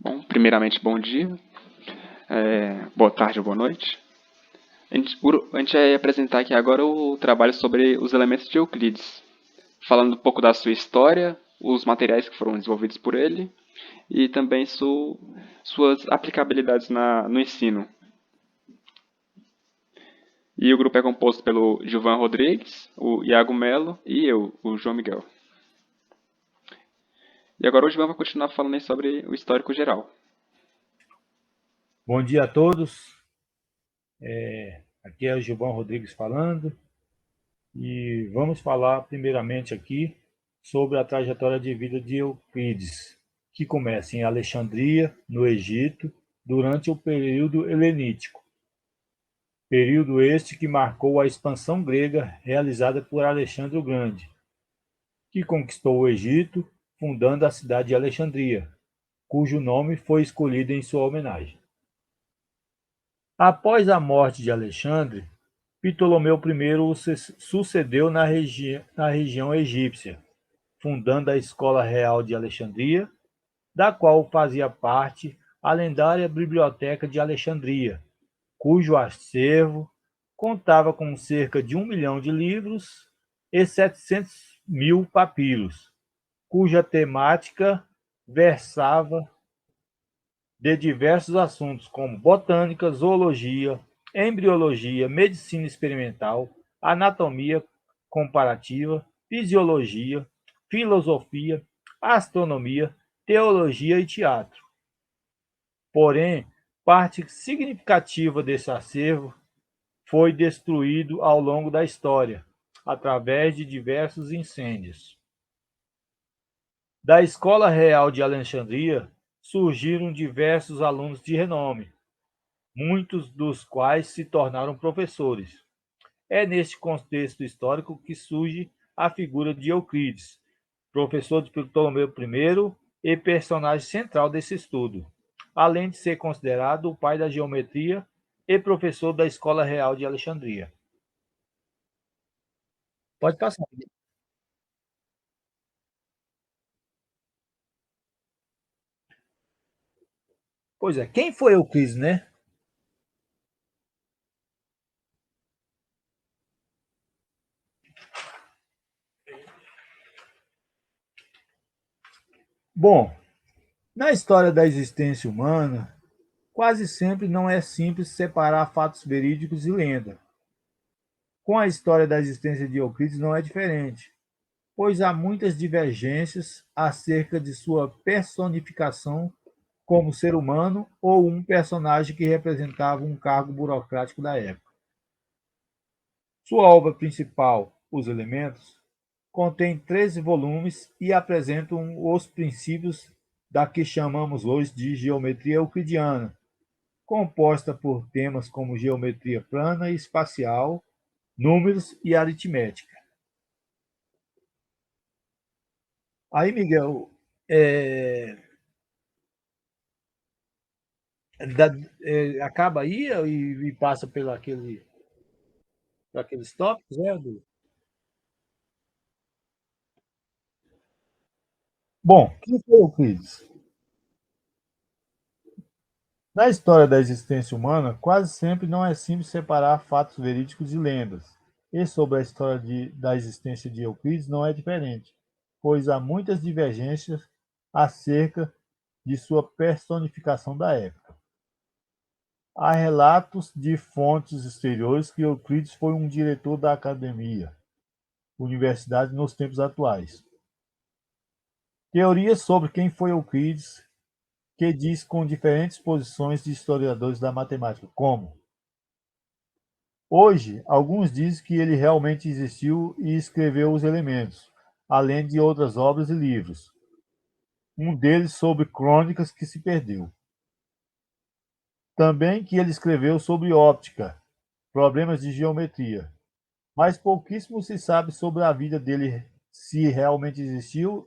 Bom, primeiramente, bom dia, boa tarde ou boa noite. A gente vai apresentar aqui agora o trabalho sobre os elementos de Euclides, falando um pouco da sua história, os materiais que foram desenvolvidos por ele e também suas aplicabilidades no ensino. E o grupo é composto pelo Gilvan Rodrigues, o Iago Melo e eu, o João Miguel. E agora o Gilvan vai continuar falando aí sobre o histórico geral. Bom dia a todos. Aqui é o Gilvão Rodrigues falando e vamos falar primeiramente aqui sobre a trajetória de vida de Euclides, que começa em Alexandria, no Egito, durante o período helenístico. Período este que marcou a expansão grega realizada por Alexandre o Grande, que conquistou o Egito, fundando a cidade de Alexandria, cujo nome foi escolhido em sua homenagem. Após a morte de Alexandre, Ptolomeu I o sucedeu na região egípcia, fundando a Escola Real de Alexandria, da qual fazia parte a lendária Biblioteca de Alexandria, cujo acervo contava com cerca de 1 milhão de livros e 700 mil papiros, cuja temática versava de diversos assuntos como botânica, zoologia, embriologia, medicina experimental, anatomia comparativa, fisiologia, filosofia, astronomia, teologia e teatro. Porém, parte significativa desse acervo foi destruído ao longo da história, através de diversos incêndios. Da Escola Real de Alexandria surgiram diversos alunos de renome, muitos dos quais se tornaram professores. É neste contexto histórico que surge a figura de Euclides, professor de Ptolomeu I e personagem central desse estudo, além de ser considerado o pai da geometria e professor da Escola Real de Alexandria. Pode passar. Pois é, quem foi Euclides, né? Bom, na história da existência humana, quase sempre não é simples separar fatos verídicos e lenda. Com a história da existência de Euclides não é diferente, pois há muitas divergências acerca de sua personificação como ser humano ou um personagem que representava um cargo burocrático da época. Sua obra principal, Os Elementos, contém 13 volumes e apresenta os princípios da que chamamos hoje de geometria euclidiana, composta por temas como geometria plana e espacial, números e aritmética. Aí, Miguel, é, da- acaba aí e passa por aqueles tópicos, né? Bom, quem foi Euclides? Na história da existência humana, quase sempre não é simples separar fatos verídicos de lendas. E sobre a história da existência de Euclides não é diferente, pois há muitas divergências acerca de sua personificação da época. Há relatos de fontes exteriores que Euclides foi um diretor da academia, universidade nos tempos atuais. Teorias sobre quem foi Euclides que diz com diferentes posições de historiadores da matemática, como hoje, alguns dizem que ele realmente existiu e escreveu os elementos, além de outras obras e livros, um deles sobre crônicas que se perdeu. Também que ele escreveu sobre óptica, problemas de geometria, mas pouquíssimo se sabe sobre a vida dele, se realmente existiu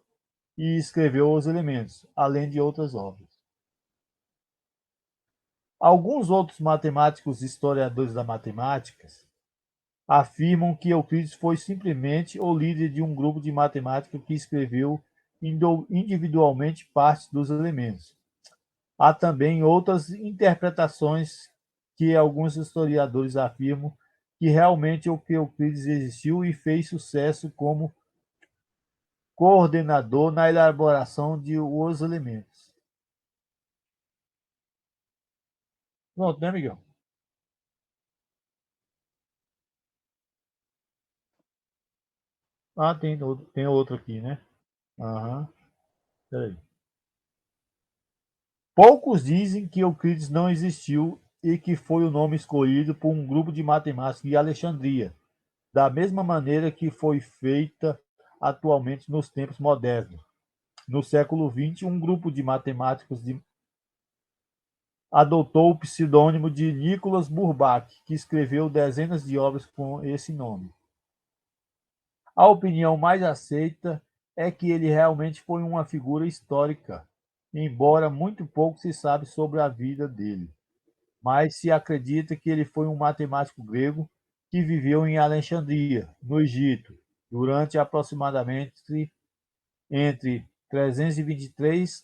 e escreveu os elementos, além de outras obras. Alguns outros matemáticos e historiadores da matemática afirmam que Euclides foi simplesmente o líder de um grupo de matemática que escreveu individualmente partes dos elementos. Há também outras interpretações que alguns historiadores afirmam que realmente Euclides existiu e fez sucesso como coordenador na elaboração de os elementos. Pronto, né, Miguel? Ah, tem outro aqui, né? Aham, peraí. Poucos dizem que Euclides não existiu e que foi o nome escolhido por um grupo de matemáticos de Alexandria, da mesma maneira que foi feita atualmente nos tempos modernos. No século XX, um grupo de matemáticos adotou o pseudônimo de Nicholas Bourbach, que escreveu dezenas de obras com esse nome. A opinião mais aceita é que ele realmente foi uma figura histórica, embora muito pouco se sabe sobre a vida dele. Mas se acredita que ele foi um matemático grego que viveu em Alexandria, no Egito, durante aproximadamente entre 323 e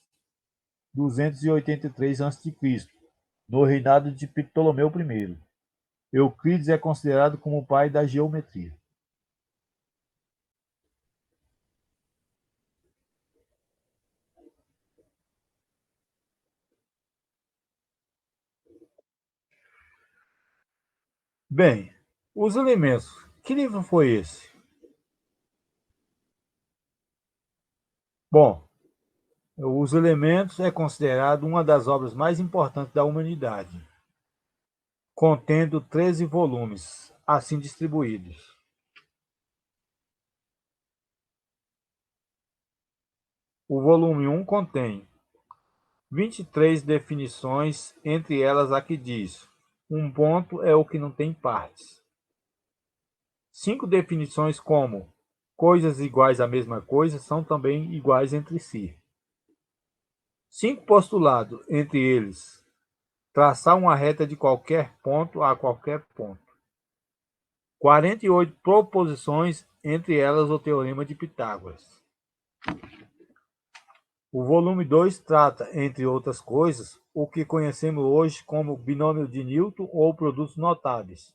283 a.C., no reinado de Ptolomeu I. Euclides é considerado como o pai da geometria. Bem, os elementos. Que livro foi esse? Bom, Os Elementos é considerado uma das obras mais importantes da humanidade, contendo 13 volumes, assim distribuídos. O volume 1 contém 23 definições, entre elas a que diz: um ponto é o que não tem partes. 5 definições como coisas iguais à mesma coisa são também iguais entre si. 5 postulados, entre eles: traçar uma reta de qualquer ponto a qualquer ponto. 48 proposições, entre elas o Teorema de Pitágoras. O volume 2 trata, entre outras coisas, o que conhecemos hoje como binômio de Newton ou produtos notáveis.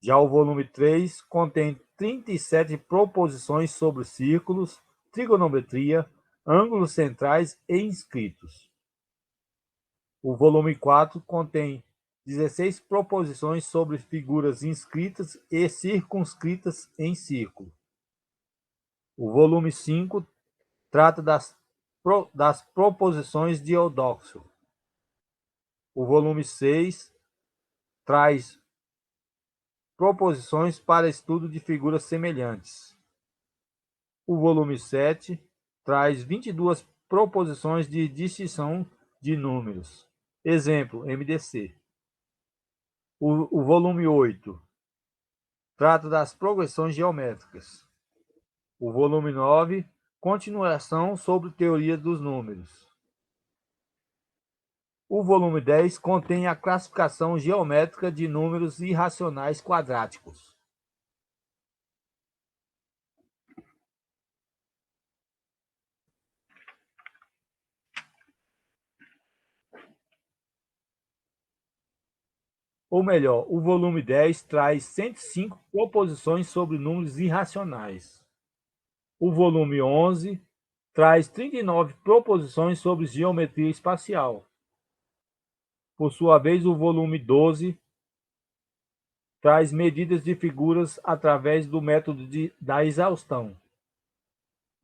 Já o volume 3 contém 37 proposições sobre círculos, trigonometria, ângulos centrais e inscritos. O volume 4 contém 16 proposições sobre figuras inscritas e circunscritas em círculo. O volume 5 trata das proposições de Eudóxio. O volume 6 traz proposições para estudo de figuras semelhantes. O volume 7 traz 22 proposições de distinção de números. Exemplo, MDC. O volume 8 trata das progressões geométricas. O volume 9, continuação sobre teoria dos números. O volume 10 contém a classificação geométrica de números irracionais quadráticos. Ou melhor, o volume 10 traz 105 proposições sobre números irracionais. O volume 11 traz 39 proposições sobre geometria espacial. Por sua vez, o volume 12 traz medidas de figuras através do método da exaustão.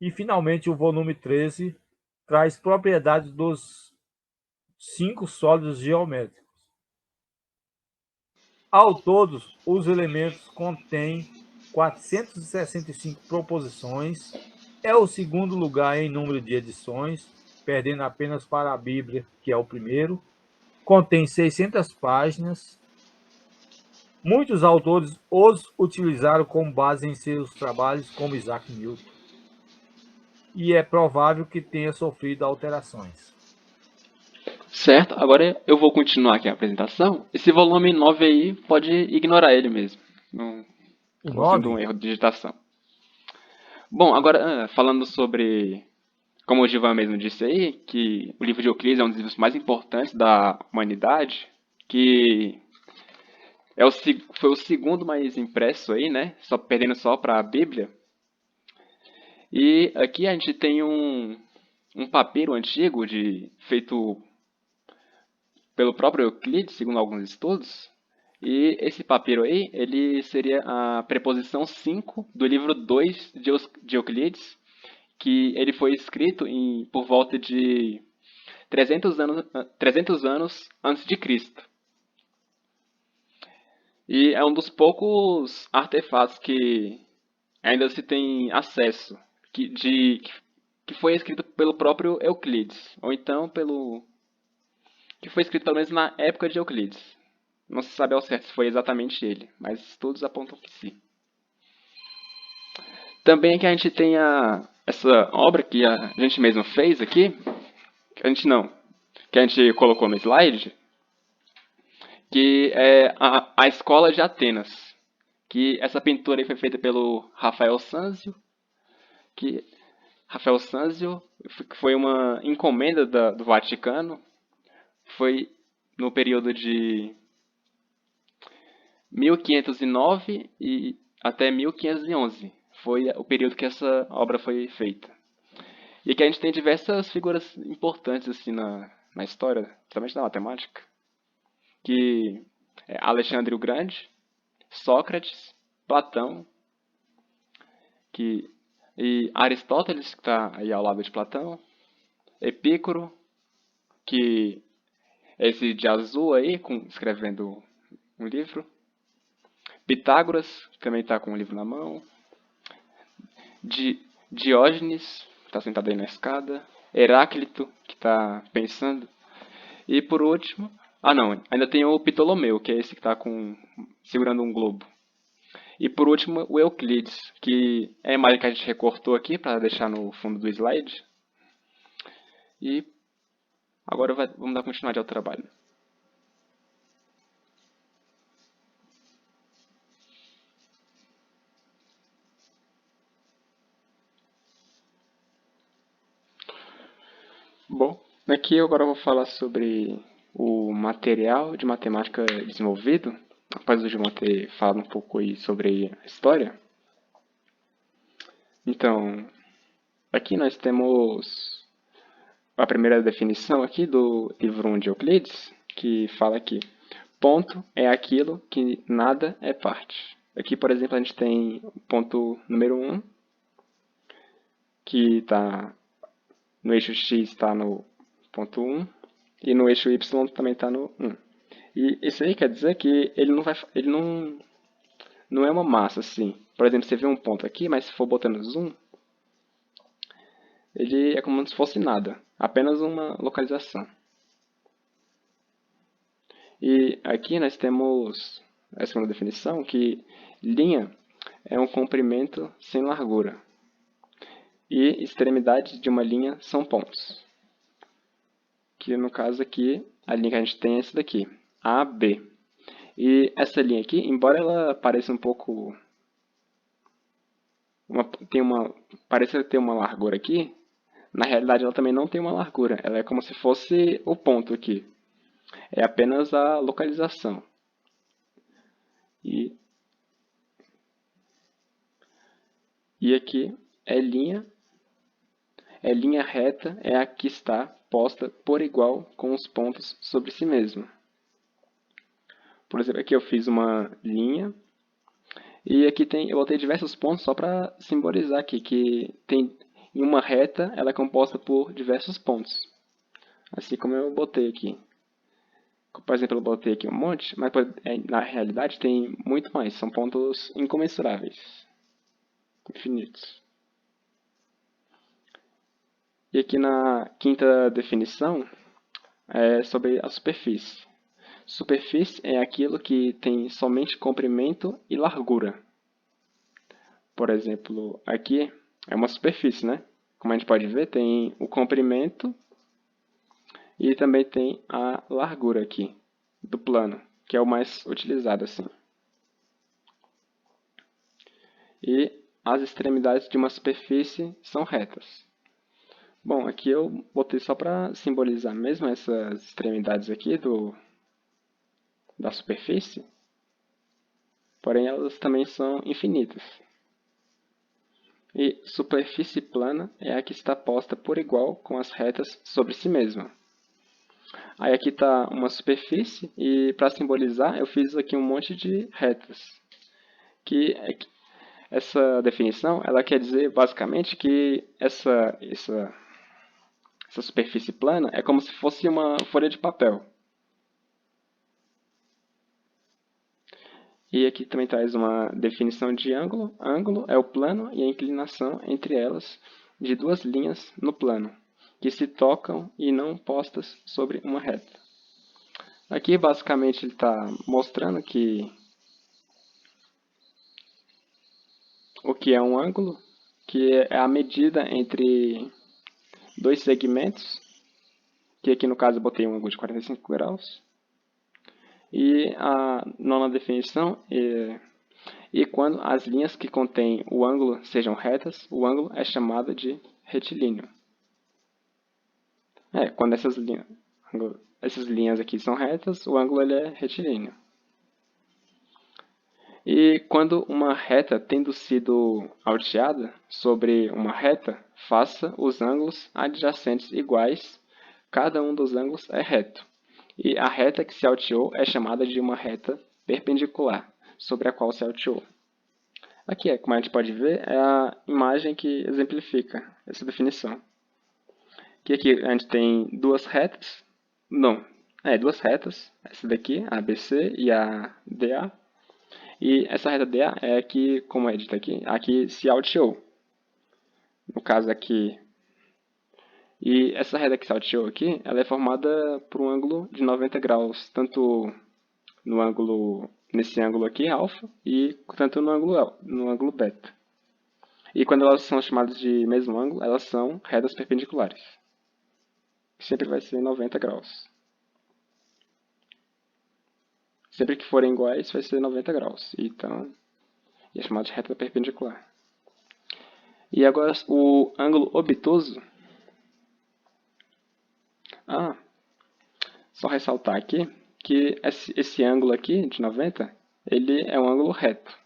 E, finalmente, o volume 13 traz propriedades dos 5 sólidos geométricos. Ao todo, os elementos contêm 465 proposições, é o segundo lugar em número de edições, perdendo apenas para a Bíblia, que é o primeiro. Contém 600 páginas. Muitos autores os utilizaram como base em seus trabalhos, como Isaac Newton. E é provável que tenha sofrido alterações. Certo, agora eu vou continuar aqui a apresentação. Esse volume 9 aí, pode ignorar ele mesmo. Não O estou sendo um 9? erro de digitação. Bom, agora falando sobre como o Givan mesmo disse aí, que o livro de Euclides é um dos livros mais importantes da humanidade, que foi o segundo mais impresso aí, né? Só perdendo só para a Bíblia. E aqui a gente tem um papiro antigo feito pelo próprio Euclides, segundo alguns estudos. E esse papiro aí, ele seria a preposição 5 do livro 2 de Euclides, que ele foi escrito por volta de 300 anos antes de Cristo. E é um dos poucos artefatos que ainda se tem acesso, que foi escrito pelo próprio Euclides, ou então que foi escrito pelo menos na época de Euclides. Não se sabe ao certo se foi exatamente ele, mas estudos apontam que sim. Também que a gente tem essa obra que a gente mesmo fez aqui, que a gente colocou no slide, que é a Escola de Atenas. Que essa pintura aí foi feita pelo Rafael Sanzio, que foi uma encomenda do Vaticano, foi no período de 1509 e até 1511. Foi o período que essa obra foi feita. E aqui a gente tem diversas figuras importantes assim na história, principalmente na matemática, que é Alexandre o Grande, Sócrates, Platão, e Aristóteles, que está aí ao lado de Platão, Epicuro, que é esse de azul aí, escrevendo um livro, Pitágoras, que também está com um livro na mão, Diógenes, que está sentado aí na escada, Heráclito, que está pensando, e por último, não, ainda tem o Ptolomeu, que é esse que está segurando um globo. E por último, o Euclides, que é a imagem que a gente recortou aqui para deixar no fundo do slide. E agora vamos dar continuidade ao trabalho. Bom, aqui agora eu vou falar sobre o material de matemática desenvolvido, após o Gilmar ter falado um pouco aí sobre a história. Então, aqui nós temos a primeira definição aqui do livro 1 de Euclides, que fala que ponto é aquilo que nada é parte. Aqui, por exemplo, a gente tem o ponto número 1, que está no eixo x está no ponto 1 e no eixo y também está no 1. E isso aí quer dizer que ele não é uma massa assim. Por exemplo, você vê um ponto aqui, mas se for botando zoom, ele é como se fosse nada, apenas uma localização. E aqui nós temos a segunda definição, que linha é um comprimento sem largura. E extremidades de uma linha são pontos. Que no caso aqui, a linha que a gente tem é essa daqui, AB. E essa linha aqui, embora ela pareça um pouco... pareça ter uma largura aqui, na realidade ela também não tem uma largura. Ela é como se fosse o ponto aqui. É apenas a localização. E aqui é linha reta, é a que está posta por igual com os pontos sobre si mesma. Por exemplo, aqui eu fiz uma linha e aqui eu botei diversos pontos só para simbolizar aqui que em uma reta ela é composta por diversos pontos. Assim como eu botei aqui. Por exemplo, eu botei aqui um monte, mas na realidade tem muito mais. São pontos incomensuráveis. Infinitos. E aqui na quinta definição é sobre a superfície. Superfície é aquilo que tem somente comprimento e largura. Por exemplo, aqui é uma superfície, né? Como a gente pode ver, tem o comprimento e também tem a largura aqui do plano, que é o mais utilizado assim. E as extremidades de uma superfície são retas. Bom, aqui eu botei só para simbolizar mesmo essas extremidades aqui da superfície, porém elas também são infinitas. E superfície plana é a que está posta por igual com as retas sobre si mesma. Aí aqui está uma superfície e para simbolizar eu fiz aqui um monte de retas. Essa definição ela quer dizer basicamente que essa superfície plana é como se fosse uma folha de papel. E aqui também traz uma definição de ângulo. Ângulo é o plano e a inclinação entre elas de duas linhas no plano, que se tocam e não postas sobre uma reta. Aqui basicamente ele está mostrando o que é um ângulo, que é a medida entre dois segmentos, que aqui no caso eu botei um ângulo de 45 graus. E a nona definição e quando as linhas que contêm o ângulo sejam retas, o ângulo é chamado de retilíneo. Quando essas linhas aqui são retas, o ângulo ele é retilíneo. E quando uma reta tendo sido alteada sobre uma reta, faça os ângulos adjacentes iguais, cada um dos ângulos é reto. E a reta que se alteou é chamada de uma reta perpendicular, sobre a qual se alteou. Aqui, como a gente pode ver, é a imagem que exemplifica essa definição. Que aqui a gente tem duas retas, duas retas, essa daqui, a ABC e a DA. E essa reta DA é que, como é dito aqui se alteou. No caso aqui. E essa reta que se alteou aqui, ela é formada por um ângulo de 90 graus, tanto nesse ângulo aqui, alfa, e tanto no ângulo beta. E quando elas são chamadas de mesmo ângulo, elas são retas perpendiculares. Sempre vai ser 90 graus. Sempre que forem iguais, vai ser 90 graus. Então, é chamado de reta perpendicular. E agora o ângulo obtuso. Só ressaltar aqui que esse ângulo aqui, de 90, ele é um ângulo reto.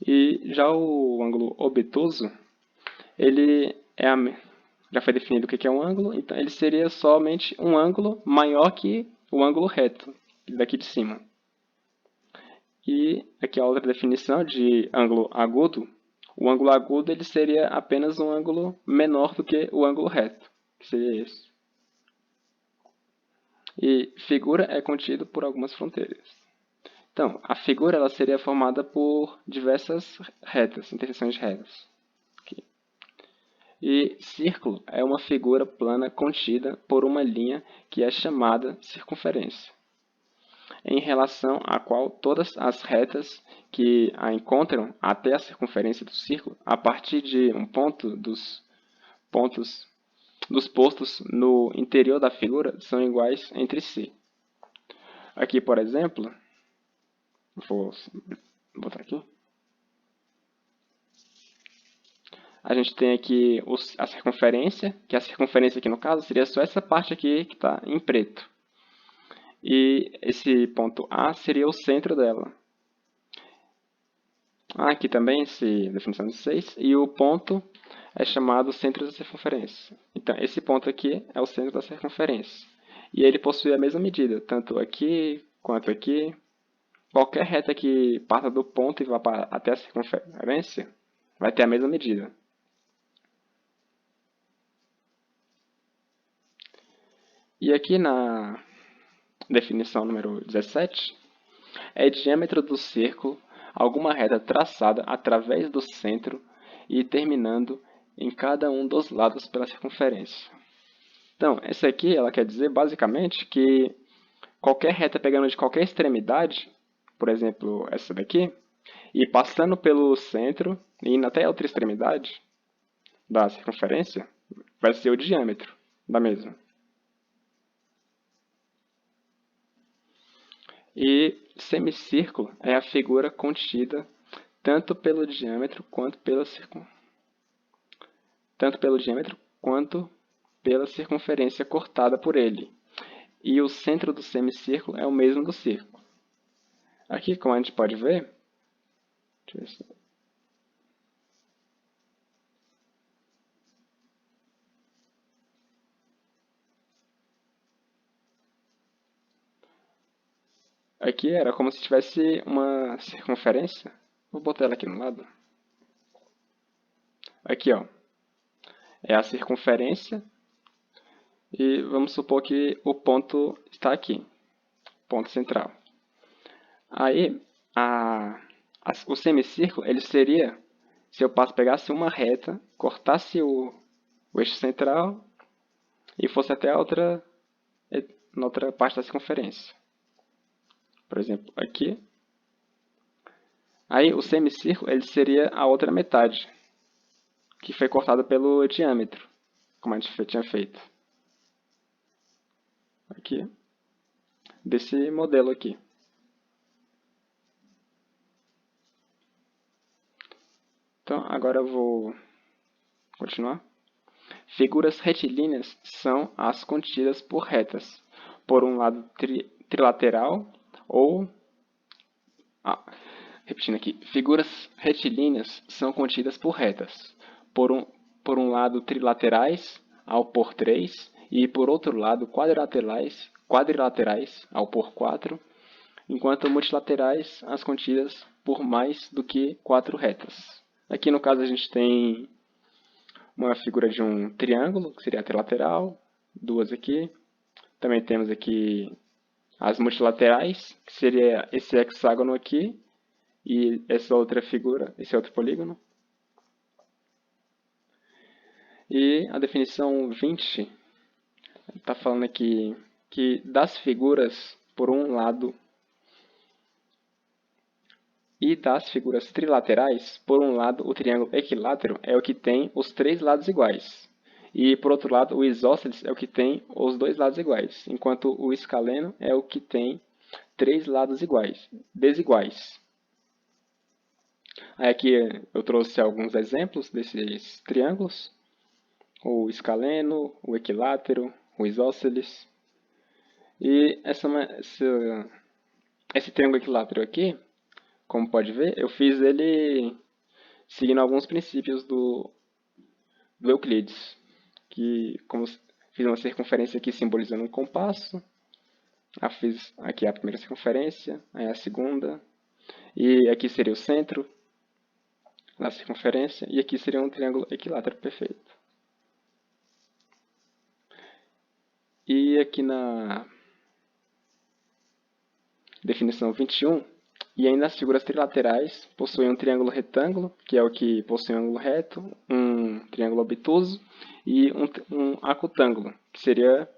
E já o ângulo obtuso, ele já foi definido o que é um ângulo, então ele seria somente um ângulo maior que o ângulo reto, daqui de cima. E aqui a outra definição de ângulo agudo. O ângulo agudo ele seria apenas um ângulo menor do que o ângulo reto, que seria esse. E figura é contido por algumas fronteiras. Então, a figura ela seria formada por diversas retas, interseções de retas. Aqui. E círculo é uma figura plana contida por uma linha que é chamada circunferência, em relação à qual todas as retas que a encontram até a circunferência do círculo, a partir de um ponto dos postos no interior da figura, são iguais entre si. Aqui, por exemplo, vou botar aqui. A gente tem aqui a circunferência, que a circunferência aqui no caso seria só essa parte aqui que está em preto. E esse ponto A seria o centro dela. Aqui também, definição de 6. E o ponto é chamado centro da circunferência. Então, esse ponto aqui é o centro da circunferência. E ele possui a mesma medida, tanto aqui quanto aqui. Qualquer reta que parta do ponto e vá até a circunferência vai ter a mesma medida. E aqui na definição número 17, é diâmetro do círculo alguma reta traçada através do centro e terminando em cada um dos lados pela circunferência. Então, essa aqui ela quer dizer basicamente que qualquer reta pegando de qualquer extremidade, por exemplo, essa daqui, e passando pelo centro e indo até a outra extremidade da circunferência, vai ser o diâmetro da mesma. E semicírculo é a figura contida tanto pelo diâmetro quanto pela circunferência. tanto pelo diâmetro quanto pela circunferência cortada por ele. E o centro do semicírculo é o mesmo do círculo. Aqui, como a gente pode ver, deixa eu ver se... Aqui era como se tivesse uma circunferência. Vou botar ela aqui no lado. Aqui, ó, é a circunferência e vamos supor que o ponto está aqui, ponto central. Aí, o semicírculo, ele seria, se eu pegasse uma reta, cortasse o eixo central e fosse até na outra parte da circunferência. Por exemplo, aqui. Aí, o semicírculo, ele seria a outra metade, que foi cortada pelo diâmetro, como a gente tinha feito. Aqui, desse modelo aqui. Então, agora eu vou continuar. Figuras retilíneas são as contidas por retas, por um lado trilateral ou... repetindo aqui. Figuras retilíneas são contidas por retas, por um lado trilaterais, ao por 3, e por outro lado quadrilaterais ao por 4, enquanto multilaterais as contidas por mais do que 4 retas. Aqui no caso a gente tem uma figura de um triângulo, que seria a trilateral, duas aqui. Também temos aqui as multilaterais, que seria esse hexágono aqui, e essa outra figura, esse outro polígono. E a definição 20 está falando aqui que das figuras, por um lado, e das figuras trilaterais, por um lado, o triângulo equilátero é o que tem os 3 lados iguais. E, por outro lado, o isósceles é o que tem os 2 lados iguais, enquanto o escaleno é o que tem 3 lados desiguais. Aí aqui eu trouxe alguns exemplos desses triângulos. O escaleno, o equilátero, o isósceles. E esse triângulo equilátero aqui, como pode ver, eu fiz ele seguindo alguns princípios do Euclides. Que, como fiz uma circunferência aqui simbolizando um compasso. Fiz aqui a primeira circunferência, aí a segunda. E aqui seria o centro da circunferência. E aqui seria um triângulo equilátero perfeito. E aqui na definição 21, e ainda as figuras trilaterais possuem um triângulo retângulo, que é o que possui um ângulo reto, um triângulo obtuso e um acutângulo, que seria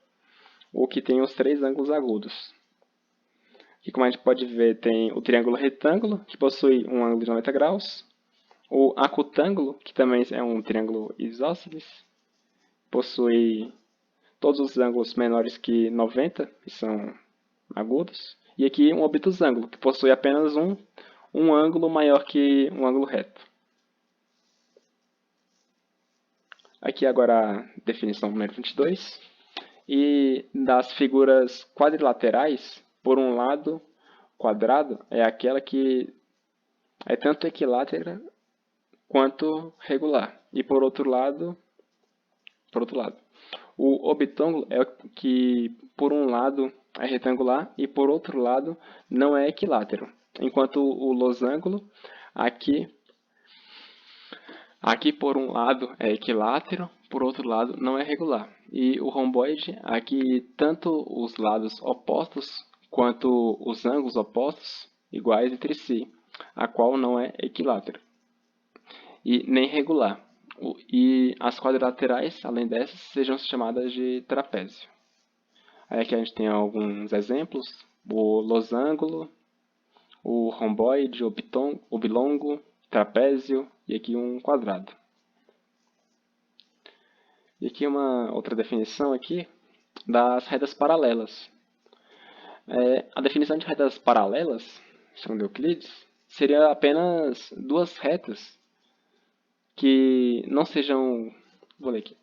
o que tem os 3 ângulos agudos. E como a gente pode ver, tem o triângulo retângulo, que possui um ângulo de 90 graus, o acutângulo, que também é um triângulo isósceles, possui todos os ângulos menores que 90, que são agudos. E aqui um obtusângulo, que possui apenas um ângulo maior que um ângulo reto. Aqui agora a definição número 22. E das figuras quadrilaterais, por um lado, quadrado é aquela que é tanto equilátera quanto regular. E por outro lado, o obtângulo é o que por um lado é retangular e por outro lado não é equilátero. Enquanto o losango aqui por um lado é equilátero, por outro lado não é regular. E o romboide, aqui tanto os lados opostos quanto os ângulos opostos iguais entre si, a qual não é equilátero e nem regular. E as quadrilaterais, além dessas, sejam chamadas de trapézio. Aí aqui a gente tem alguns exemplos: o losango, o romboide, oblongo, trapézio e aqui um quadrado. E aqui uma outra definição aqui das retas paralelas. A definição de retas paralelas, segundo Euclides, seria apenas duas retas que não sejam Vou ler aqui.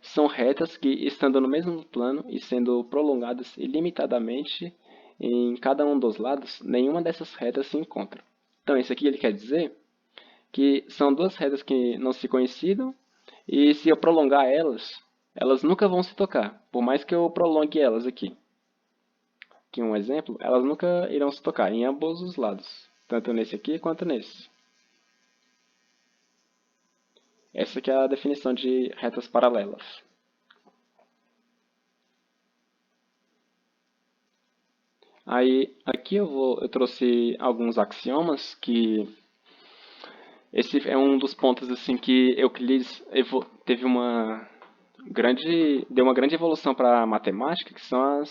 São retas que, estando no mesmo plano e sendo prolongadas ilimitadamente em cada um dos lados, nenhuma dessas retas se encontra. Então, isso aqui ele quer dizer que são duas retas que não se coincidam e se eu prolongar elas, elas nunca vão se tocar, por mais que eu prolongue elas aqui. Aqui um exemplo, elas nunca irão se tocar em ambos os lados, tanto nesse aqui quanto nesse. Essa aqui é a definição de retas paralelas. Aí, aqui eu trouxe alguns axiomas que esse é um dos pontos assim que Euclides teve deu uma grande evolução para a matemática, que são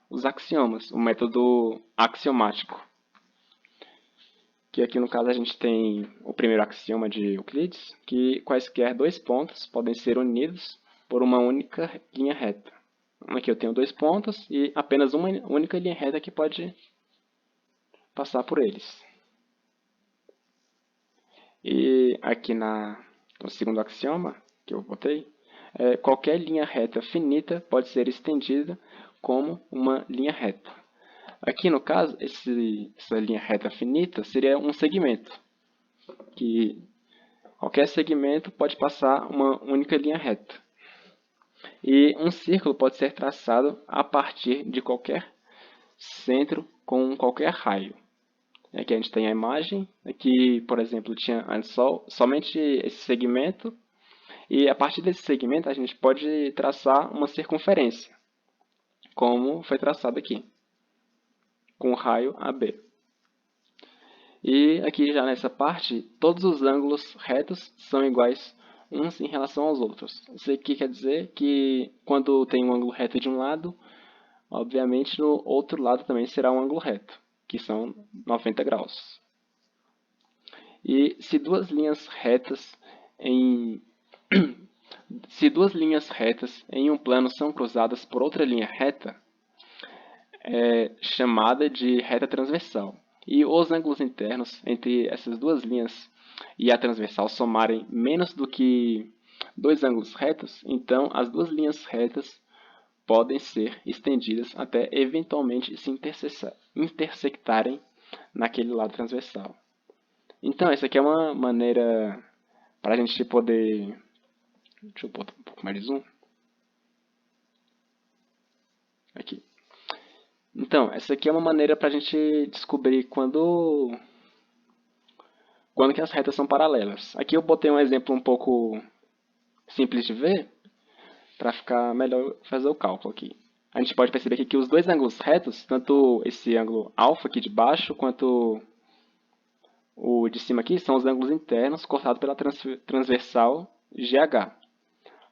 os axiomas, o método axiomático. Que aqui no caso a gente tem o primeiro axioma de Euclides, que quaisquer dois pontos podem ser unidos por uma única linha reta. Aqui eu tenho dois pontos e apenas uma única linha reta que pode passar por eles. E aqui no segundo axioma que eu botei, qualquer linha reta finita pode ser estendida como uma linha reta. Aqui no caso, essa linha reta finita seria um segmento, que qualquer segmento pode passar uma única linha reta. E um círculo pode ser traçado a partir de qualquer centro com qualquer raio. Aqui a gente tem a imagem, aqui, por exemplo, tinha somente esse segmento, e a partir desse segmento a gente pode traçar uma circunferência, como foi traçado aqui, com o raio AB. E aqui já nessa parte, todos os ângulos retos são iguais uns em relação aos outros. Isso aqui quer dizer que quando tem um ângulo reto de um lado, obviamente no outro lado também será um ângulo reto, que são 90 graus. E se duas linhas retas em um plano são cruzadas por outra linha reta, é chamada de reta transversal. E os ângulos internos entre essas duas linhas e a transversal somarem menos do que dois ângulos retos, então as duas linhas retas podem ser estendidas até eventualmente se intersectarem naquele lado transversal. Então, essa aqui é uma maneira para a gente poder... Deixa eu botar um pouco mais de zoom. Aqui. Então, essa aqui é uma maneira para a gente descobrir quando que as retas são paralelas. Aqui eu botei um exemplo um pouco simples de ver, para ficar melhor fazer o cálculo aqui. A gente pode perceber aqui que os dois ângulos retos, tanto esse ângulo alfa aqui de baixo, quanto o de cima aqui, são os ângulos internos cortados pela transversal GH,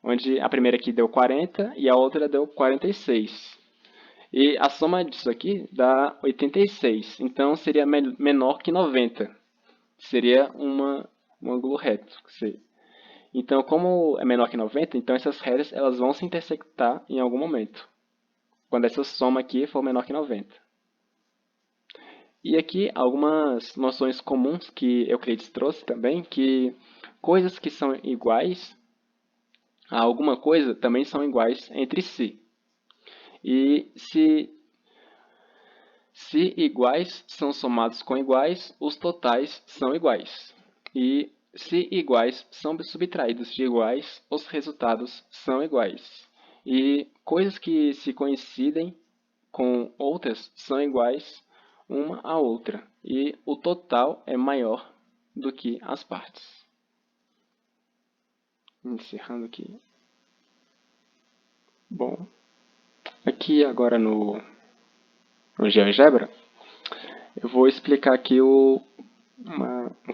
onde a primeira aqui deu 40 e a outra deu 46. E a soma disso aqui dá 86, então seria menor que 90. Seria um ângulo reto. Então, como é menor que 90, então essas retas elas vão se intersectar em algum momento, quando essa soma aqui for menor que 90. E aqui algumas noções comuns que Euclides trouxe também, que coisas que são iguais a alguma coisa também são iguais entre si. E se iguais são somados com iguais, os totais são iguais. E se iguais são subtraídos de iguais, os resultados são iguais. E coisas que se coincidem com outras são iguais uma à outra. E o total é maior do que as partes. Encerrando aqui. Bom, aqui agora no GeoGebra, eu vou explicar aqui um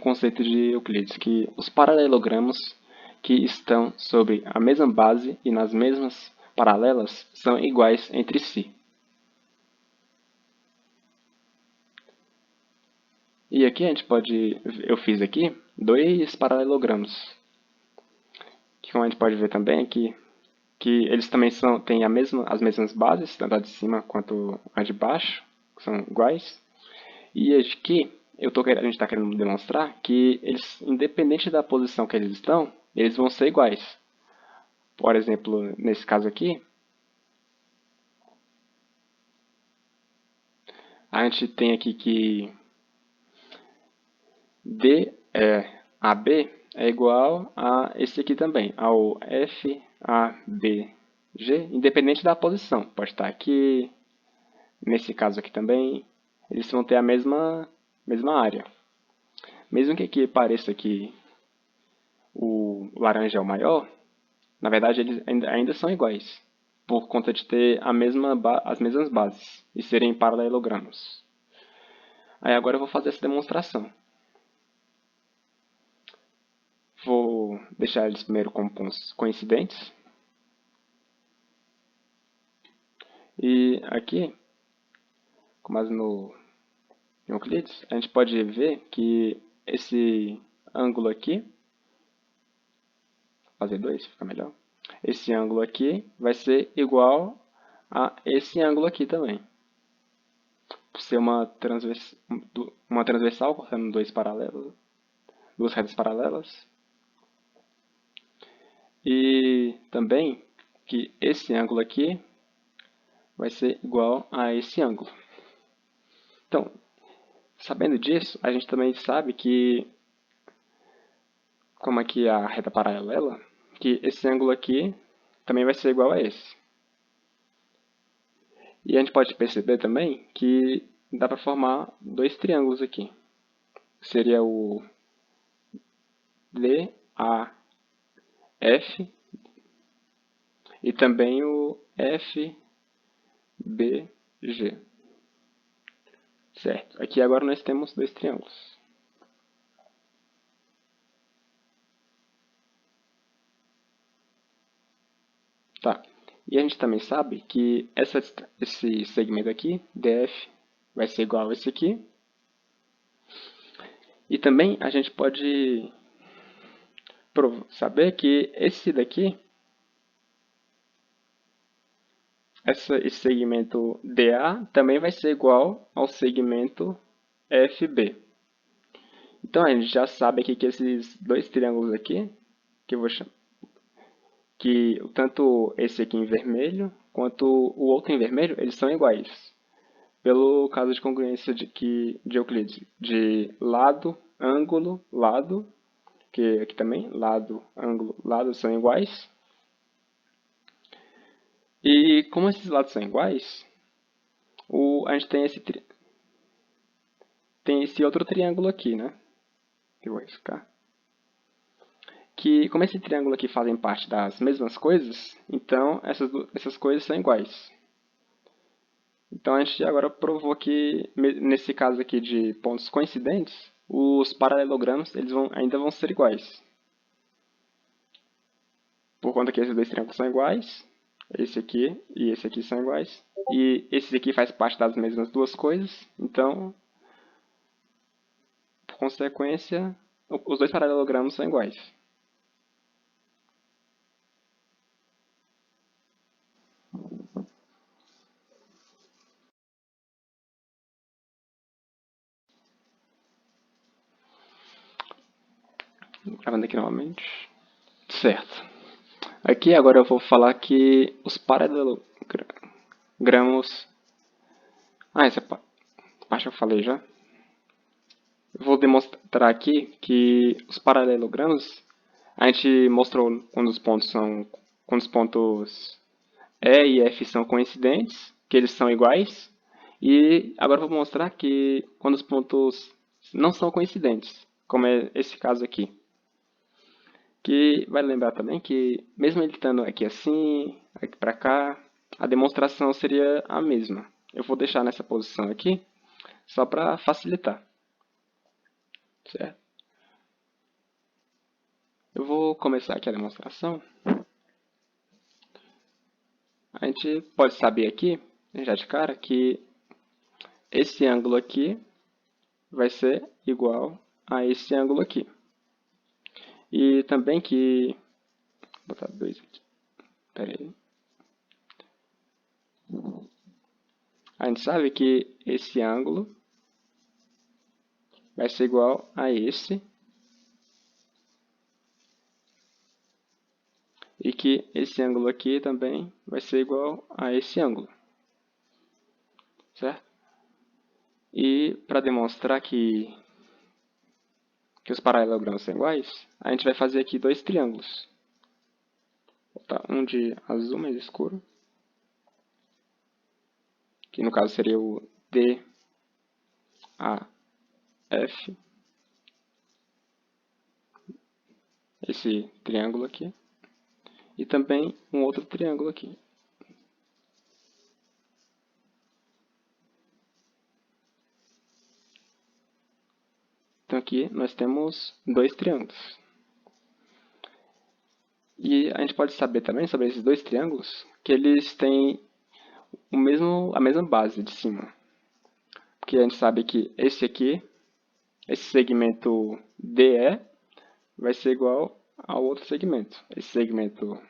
conceito de Euclides, que os paralelogramos que estão sobre a mesma base e nas mesmas paralelas são iguais entre si. E aqui eu fiz aqui dois paralelogramos, que como a gente pode ver também aqui, que eles também têm as mesmas bases, tanto a de cima quanto a de baixo, que são iguais. E aqui a gente está querendo demonstrar que eles, independente da posição que eles estão, eles vão ser iguais. Por exemplo, nesse caso aqui, a gente tem aqui que DAB é igual a esse aqui também, ao FABG, independente da posição. Pode estar aqui, nesse caso aqui também, eles vão ter a mesma área. Mesmo que aqui pareça que o laranja é o maior, na verdade eles ainda são iguais, por conta de ter as mesmas bases e serem paralelogramos. Aí agora eu vou fazer essa demonstração. Vou deixar eles primeiro como pontos coincidentes. E aqui, como no Euclides, a gente pode ver que esse ângulo aqui, vou fazer 2, fica melhor. Esse ângulo aqui vai ser igual a esse ângulo aqui também. Por ser uma transversal, cortando duas retas paralelas. E também que esse ângulo aqui vai ser igual a esse ângulo. Então, sabendo disso, a gente também sabe que, como aqui é a reta paralela, que esse ângulo aqui também vai ser igual a esse. E a gente pode perceber também que dá para formar dois triângulos aqui. Seria o DAF e também o FBG. Certo. Aqui agora nós temos dois triângulos. Tá. E a gente também sabe que esse segmento aqui, DF, vai ser igual a esse aqui. E também a gente pode saber que esse daqui, esse segmento DA, também vai ser igual ao segmento FB. Então a gente já sabe aqui que esses dois triângulos aqui, que eu vou chamar, que tanto esse aqui em vermelho quanto o outro em vermelho, eles são iguais. Pelo caso de congruência de Euclides, de lado, ângulo, lado, que aqui também, lado, ângulo, lado são iguais. E como esses lados são iguais, a gente tem esse outro triângulo aqui, né? Que eu vou riscar. Que, como esse triângulo aqui fazem parte das mesmas coisas, então essas coisas são iguais. Então a gente agora provou que, nesse caso aqui de pontos coincidentes, os paralelogramos ainda vão ser iguais. Por conta que esses dois triângulos são iguais, esse aqui e esse aqui são iguais, e esse aqui faz parte das mesmas duas coisas, então, por consequência, os dois paralelogramos são iguais. Gravando aqui novamente. Certo. Aqui agora eu vou falar que os paralelogramos... essa parte eu falei já. Eu vou demonstrar aqui que os paralelogramos, a gente mostrou quando os pontos E e F são coincidentes, que eles são iguais. E agora eu vou mostrar que quando os pontos não são coincidentes, como é esse caso aqui. Que vai lembrar também que, mesmo ele estando aqui assim, aqui para cá, a demonstração seria a mesma. Eu vou deixar nessa posição aqui, só para facilitar. Certo? Eu vou começar aqui a demonstração. A gente pode saber aqui, já de cara, que esse ângulo aqui vai ser igual a esse ângulo aqui. E também que... Vou botar 2 aqui. Pera aí. A gente sabe que esse ângulo vai ser igual a esse. e que esse ângulo aqui também vai ser igual a esse ângulo, certo? E para demonstrar que os paralelogramas são iguais, a gente vai fazer aqui dois triângulos. Vou botar um de azul mais escuro, que no caso seria o DAF, esse triângulo aqui, e também um outro triângulo aqui. Então aqui nós temos dois triângulos. E a gente pode saber também sobre esses dois triângulos que eles têm a mesma base de cima. Porque a gente sabe que esse aqui, esse segmento DE, vai ser igual ao outro segmento. Esse segmento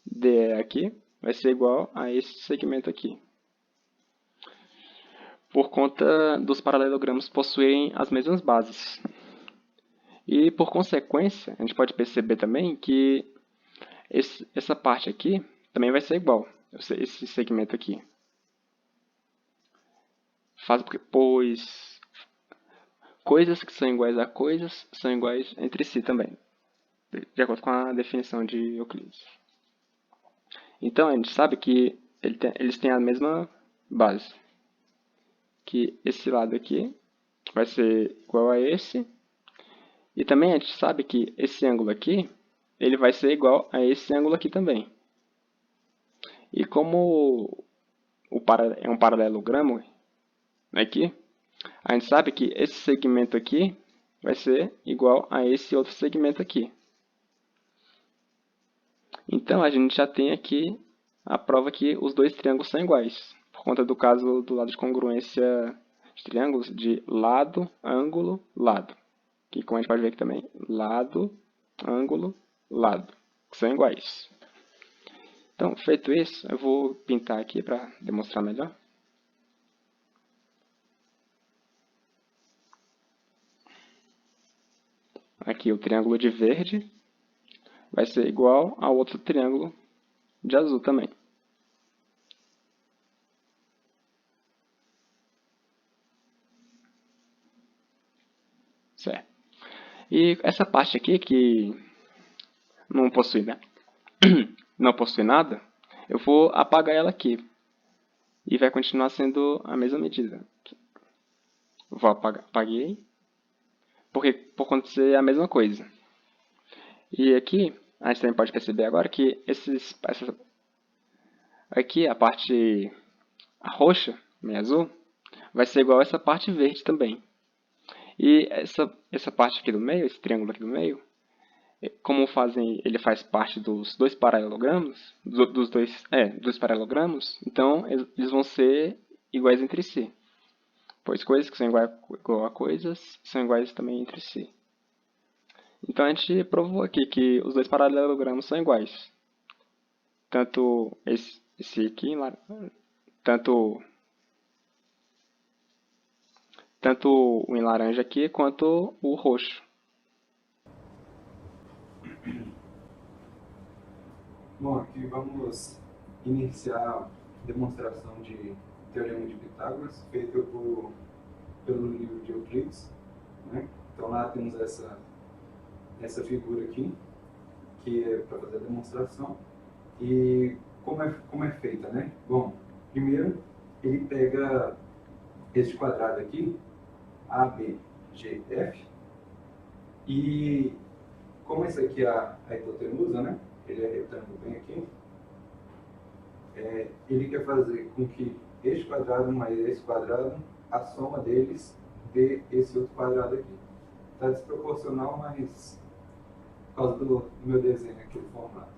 DE aqui vai ser igual a esse segmento aqui. Por conta dos paralelogramas possuírem as mesmas bases. E, por consequência, a gente pode perceber também que essa parte aqui também vai ser igual, esse segmento aqui. Pois coisas que são iguais a coisas são iguais entre si também, de acordo com a definição de Euclides. Então, a gente sabe que eles têm a mesma base. Que esse lado aqui vai ser igual a esse. E também a gente sabe que esse ângulo aqui, ele vai ser igual a esse ângulo aqui também. E como é um paralelogramo aqui, a gente sabe que esse segmento aqui vai ser igual a esse outro segmento aqui. Então, a gente já tem aqui a prova que os dois triângulos são iguais, por conta do caso do lado de congruência de triângulos de lado, ângulo, lado. Que, como a gente pode ver aqui também, lado, ângulo, lado, que são iguais. Então, feito isso, eu vou pintar aqui para demonstrar melhor. Aqui o triângulo de verde vai ser igual ao outro triângulo de azul também. Certo. E essa parte aqui que não possui, né? Não possui nada, eu vou apagar ela aqui. E vai continuar sendo a mesma medida. Vou apagar. Apaguei. Por conta de ser a mesma coisa. E aqui, a gente também pode perceber agora que aqui a parte roxa, meio azul, vai ser igual a essa parte verde também. E essa parte aqui do meio, esse triângulo aqui do meio, como ele faz parte dos dois paralelogramas, dos paralelogramas, então eles vão ser iguais entre si. Pois coisas que são igual a coisas são iguais também entre si. Então a gente provou aqui que os dois paralelogramas são iguais. Tanto esse aqui, tanto o em laranja aqui quanto o roxo. Bom, aqui vamos iniciar a demonstração de Teorema de Pitágoras, feito pelo livro de Euclides, né? Então lá temos essa figura aqui, que é para fazer a demonstração. E como é feita, né? Bom, primeiro ele pega este quadrado aqui, ABGF, e como esse aqui é a hipotenusa, né? Ele é retângulo bem aqui, ele quer fazer com que este quadrado mais esse quadrado, a soma deles dê esse outro quadrado aqui. Está desproporcional, mas por causa do meu desenho aqui, o formato.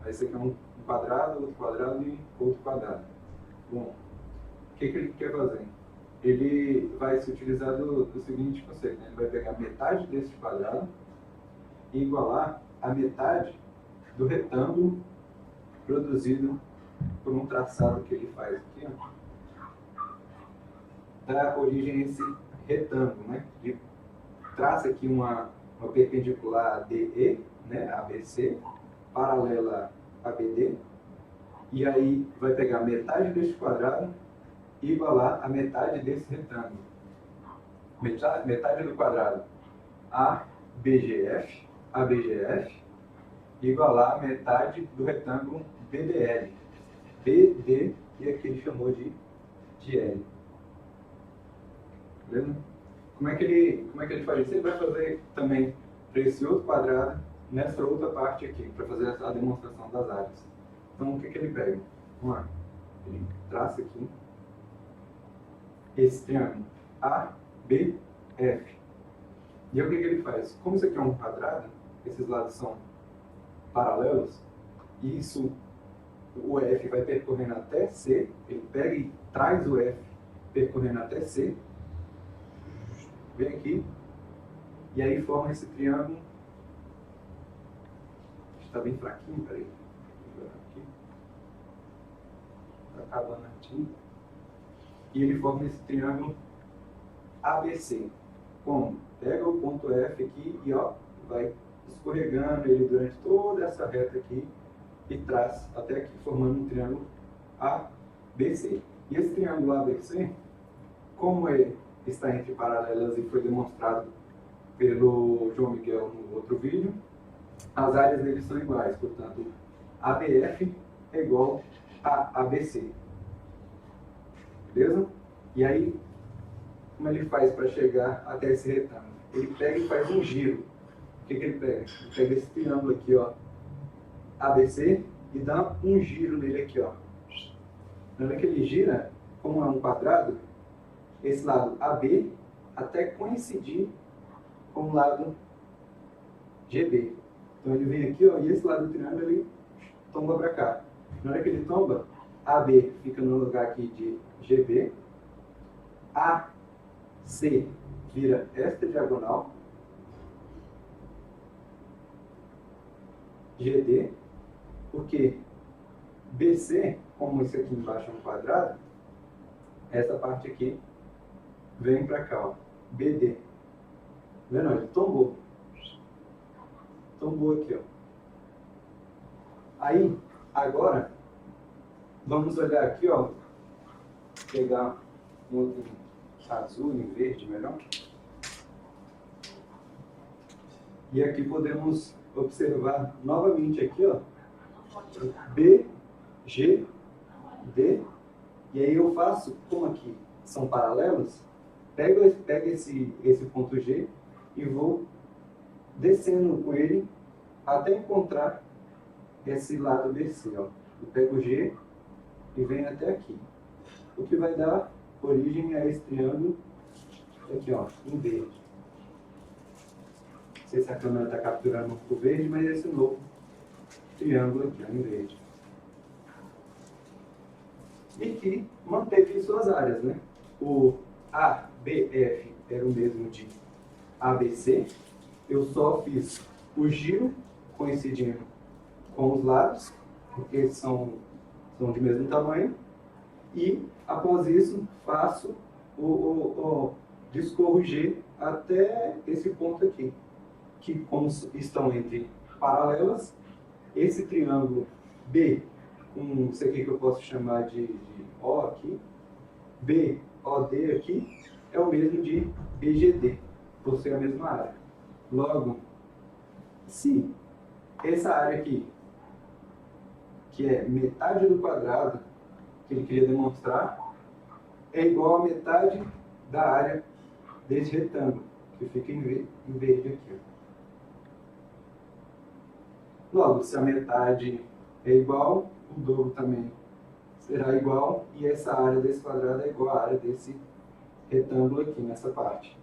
Aí esse aqui é um quadrado, outro quadrado e outro quadrado. Bom, o que ele quer fazer? Ele vai se utilizar do seguinte conceito, né? Ele vai pegar metade desse quadrado e igualar a metade do retângulo produzido por um traçado que ele faz aqui, ó, dá origem a esse retângulo, né? Ele traça aqui uma perpendicular DE, né, ABC, paralela a BD, e aí vai pegar metade deste quadrado e igualar a metade desse retângulo. Metade do quadrado ABGF, igualar a metade do retângulo BDL. BD, e aqui ele chamou de L. Beleza? Como é que ele faz isso? Ele vai fazer também para esse outro quadrado, nessa outra parte aqui, para fazer a demonstração das áreas. Então, o que ele pega? Vamos lá. Ele traça aqui esse triângulo ABF. E aí, o que ele faz? Como isso aqui é um quadrado, esses lados são paralelos, e o F vai percorrendo até C, ele pega e traz o F percorrendo até C, vem aqui, e aí forma esse triângulo. Está bem fraquinho, peraí. Está acabando a tinta. E ele forma esse triângulo ABC. Como? Pega o ponto F aqui e ó, vai escorregando ele durante toda essa reta aqui e traz até aqui, formando um triângulo ABC. E esse triângulo ABC, como ele está entre paralelas e foi demonstrado pelo João Miguel no outro vídeo, as áreas deles são iguais, portanto, ABF é igual a ABC. Beleza? E aí, como ele faz para chegar até esse retângulo? Ele pega e faz um giro. O que ele pega? Ele pega esse triângulo aqui, ó, ABC, e dá um giro nele aqui, ó. Na hora que ele gira, como é um quadrado, esse lado AB até coincidir com o lado GB. Então ele vem aqui, ó, e esse lado do triângulo ele tomba para cá. Na hora que ele tomba, AB fica no lugar aqui de GB, AC vira esta diagonal, GD, porque BC, como isso aqui embaixo é um quadrado, essa parte aqui vem para cá, ó, BD. Tá vendo? Ele tombou. Tombou aqui, ó. Aí, agora, vamos olhar aqui, ó, pegar um azul e verde melhor. E aqui podemos observar novamente aqui, ó, B, G, D, e aí eu faço, como aqui são paralelos, pego esse ponto G e vou descendo com ele até encontrar esse lado BC, ó. Eu pego o G e venho até aqui. O que vai dar origem a esse triângulo aqui, ó, em verde. Não sei se a câmera está capturando o verde, mas esse novo triângulo aqui, ó, em verde. E que manteve suas áreas, né? O ABF era o mesmo de ABC. Eu só fiz o giro coincidindo com os lados, porque eles são de mesmo tamanho. E, após isso, faço discorro G até esse ponto aqui, que como estão entre paralelas, esse triângulo B, com isso aqui que eu posso chamar de O aqui, BOD aqui, é o mesmo de BGD, por ser a mesma área. Logo, se essa área aqui, que é metade do quadrado que ele queria demonstrar, é igual a metade da área desse retângulo, que fica em verde aqui. Logo, se a metade é igual, o dobro também será igual, e essa área desse quadrado é igual à área desse retângulo aqui, nessa parte.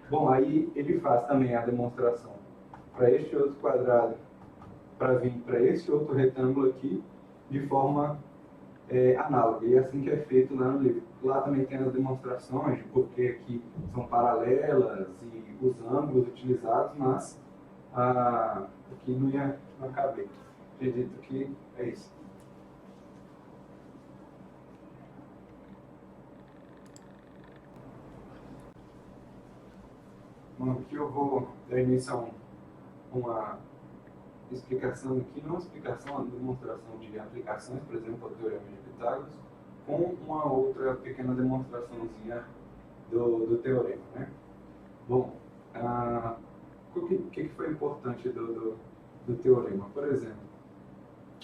Bom, aí ele faz também a demonstração para este outro quadrado, para vir para esse outro retângulo aqui, de forma análoga. E é assim que é feito lá no livro. Lá também tem as demonstrações de porque aqui são paralelas e os ângulos utilizados, mas aqui não cabe. Acredito que é isso. Bom, aqui eu vou dar início a explicação aqui, não explicação, uma demonstração de aplicações, por exemplo, o Teorema de Pitágoras, com uma outra pequena demonstraçãozinha do teorema, né? Bom, o que foi importante do teorema? Por exemplo,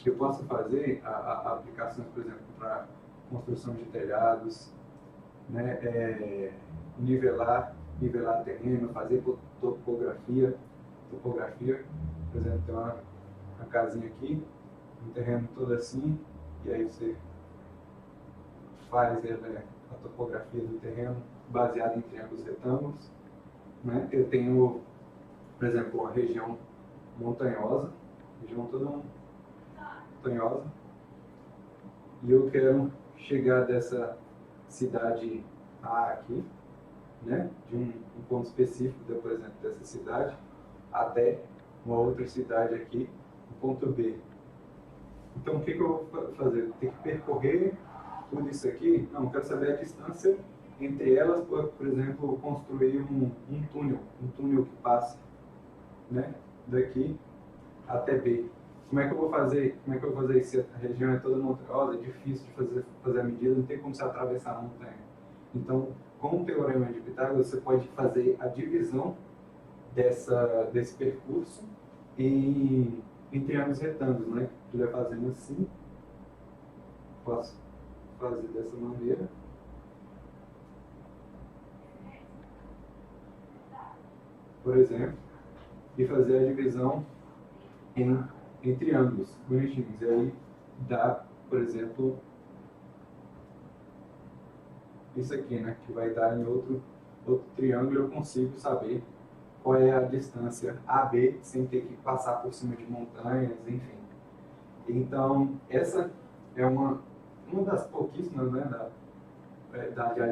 eu posso fazer aplicações, por exemplo, para construção de telhados, né? Nivelar terreno, fazer topografia, por exemplo, tem uma casinha aqui, um terreno todo assim, e aí você faz a topografia do terreno baseada em triângulos retângulos, né? Eu tenho, por exemplo, uma região montanhosa, região toda montanhosa, e eu quero chegar dessa cidade A aqui, né? De um ponto específico, por exemplo, dessa cidade, até uma outra cidade aqui, o ponto B. Então, o que eu vou fazer? Eu tenho que percorrer tudo isso aqui? Não, eu quero saber a distância entre elas, por exemplo, construir um túnel que passa, né, daqui até B. Como é que eu vou fazer? Como é que eu vou fazer isso? Se a região é toda montanhosa, é difícil de fazer a medida, não tem como você atravessar a montanha. Então, com o Teorema de Pitágoras, você pode fazer a divisão desse percurso em triângulos retângulos, né? Tu vai fazendo assim, posso fazer dessa maneira. Por exemplo, e fazer a divisão em triângulos bonitinhos. E aí dá, por exemplo, isso aqui, né? Que vai dar em outro triângulo, eu consigo saber qual é a distância AB, sem ter que passar por cima de montanhas, enfim. Então, essa é uma das pouquíssimas, né,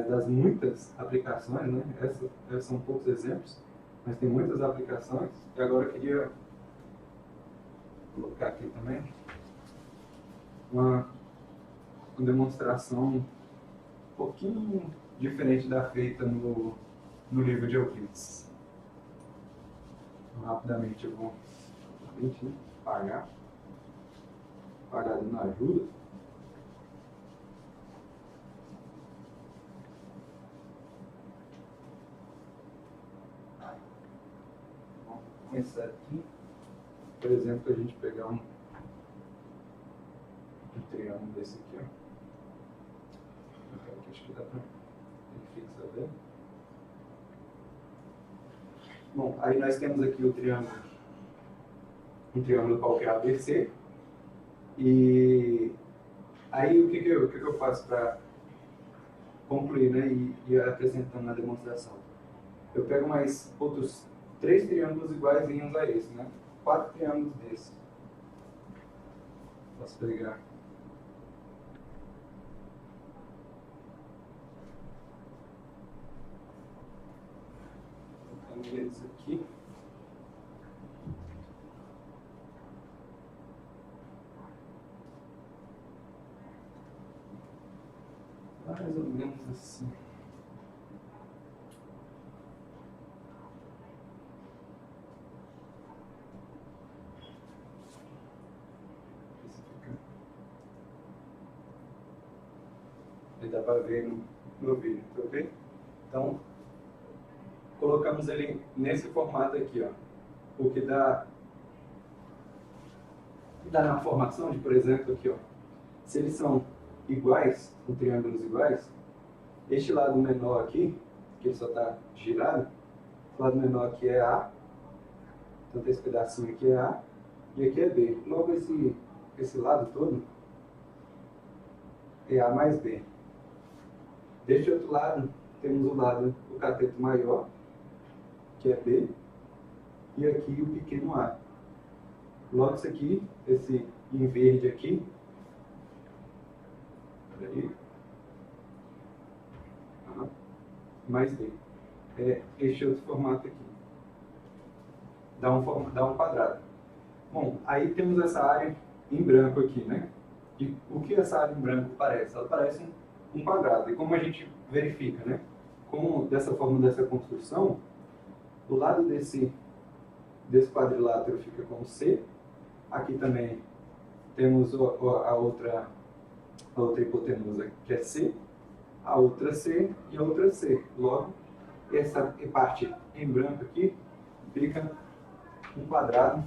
das muitas aplicações, né? Essas são poucos exemplos, mas tem muitas aplicações. E agora eu queria colocar aqui também uma demonstração um pouquinho diferente da feita no livro de Euclides. Rapidamente eu vou pagar dando ajuda. Vamos começar aqui. Por exemplo, a gente pegar um triângulo desse aqui, ó. Aqui, acho que dá para fixar bem. Bom, aí nós temos aqui o triângulo, um triângulo qualquer ABC, e aí o que eu faço para concluir, né, e apresentando na demonstração? Eu pego mais outros 3 triângulos iguaizinhos a esse, né? 4 triângulos desses. Posso pegar eles aqui. Mais ou menos assim. Aí dá para ver no vídeo, tá ok? Então, colocamos ele nesse formato aqui, ó. O que dá na formação de, por exemplo, aqui, ó. Se eles são iguais, com triângulos iguais, este lado menor aqui, que ele só está girado, o lado menor aqui é A, então esse pedacinho aqui é A, e aqui é B. Logo esse lado todo é A mais B. Deste outro lado, temos o cateto maior, que é B, e aqui o pequeno A. Logo isso aqui, esse em verde aqui, aí, mais D. É este outro formato aqui. Dá um quadrado. Bom, aí temos essa área em branco aqui, né? E o que essa área em branco parece? Ela parece um quadrado. E como a gente verifica, né? Como dessa forma dessa construção, o lado desse quadrilátero fica como C, Aqui também temos a outra hipotenusa, que é C, a outra C e a outra C. Logo, essa parte em branco aqui fica um quadrado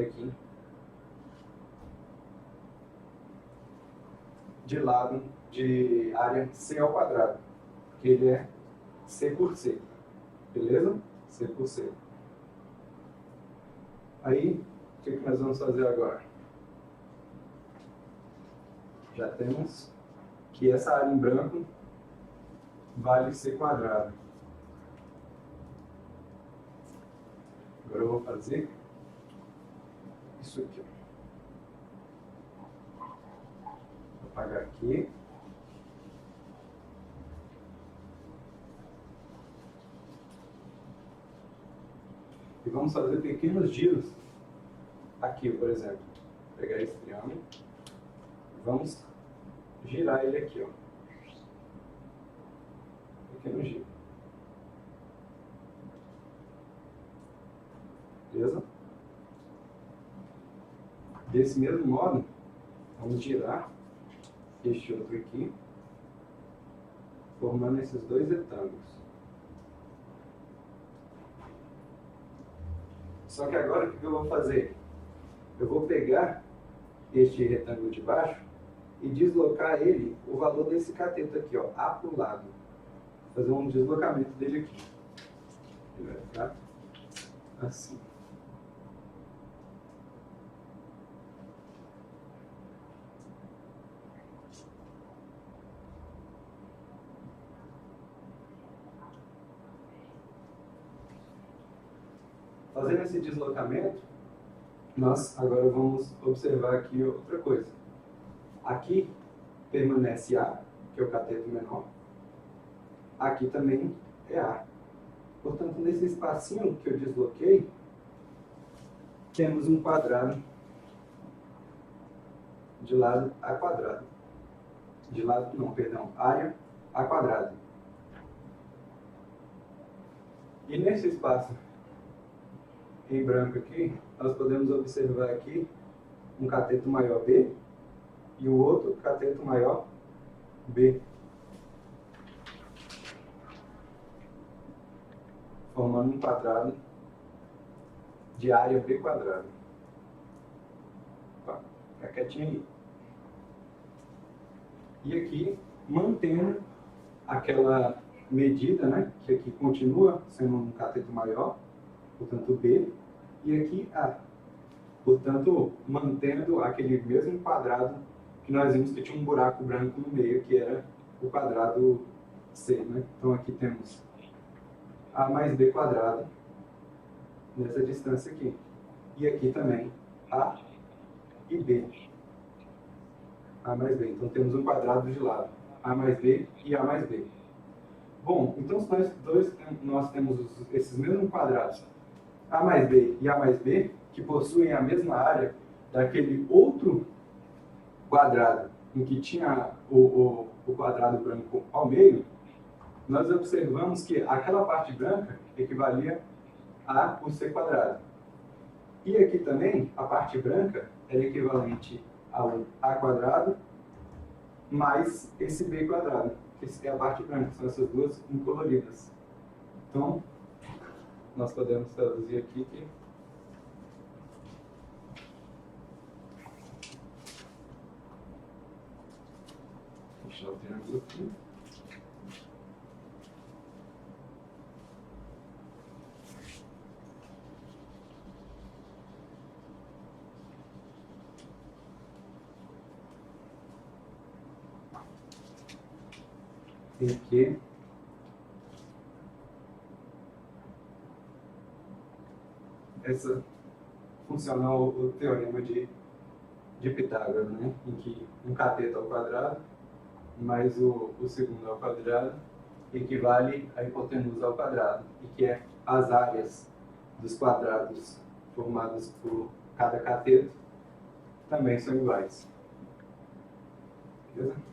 aqui de lado de área C ao quadrado, que ele é C por C, beleza? C por C. Aí, o que nós vamos fazer agora? Já temos que essa área em branco vale C quadrado. Agora eu vou fazer isso aqui. Vou apagar aqui. E vamos fazer pequenos giros aqui, por exemplo. Vou pegar esse triângulo e vamos girar ele aqui, ó. Pequeno giro. Beleza? Desse mesmo modo, vamos girar este outro aqui, formando esses dois retângulos. Só que agora o que eu vou fazer? Eu vou pegar este retângulo de baixo e deslocar ele, o valor desse cateto aqui, ó, A para o lado. Fazer um deslocamento dele aqui. Ele vai ficar assim. Fazendo esse deslocamento, nós agora vamos observar aqui outra coisa. Aqui permanece A, que é o cateto menor. Aqui também é A. Portanto, nesse espacinho que eu desloquei, temos um quadrado de lado A quadrado. De lado, não, perdão, área A quadrado. E nesse espaço em branco aqui, nós podemos observar aqui um cateto maior B e o outro cateto maior B, formando um quadrado de área B quadrado. Tá, fica quietinho aí. E aqui, mantendo aquela medida, né, que aqui continua sendo um cateto maior, portanto B, e aqui A. Portanto, mantendo aquele mesmo quadrado que nós vimos que tinha um buraco branco no meio, que era o quadrado C, né? Então aqui temos A mais B quadrado nessa distância aqui. E aqui também A e B. A mais B. Então temos um quadrado de lado. A mais B e A mais B. Bom, então se nós temos esses mesmos quadrados, A mais B e A mais B, que possuem a mesma área daquele outro quadrado em que tinha o quadrado branco ao meio, nós observamos que aquela parte branca equivalia a por C quadrado. E aqui também, a parte branca era equivalente ao A quadrado mais esse B quadrado, que é a parte branca, são essas duas incoloridas. Então, nós podemos traduzir aqui que deixar o triângulo aqui. Em que essa funciona o teorema de Pitágoras, né? Em que um cateto ao quadrado mais o segundo ao quadrado equivale à hipotenusa ao quadrado, e que é as áreas dos quadrados formados por cada cateto também são iguais. Beleza?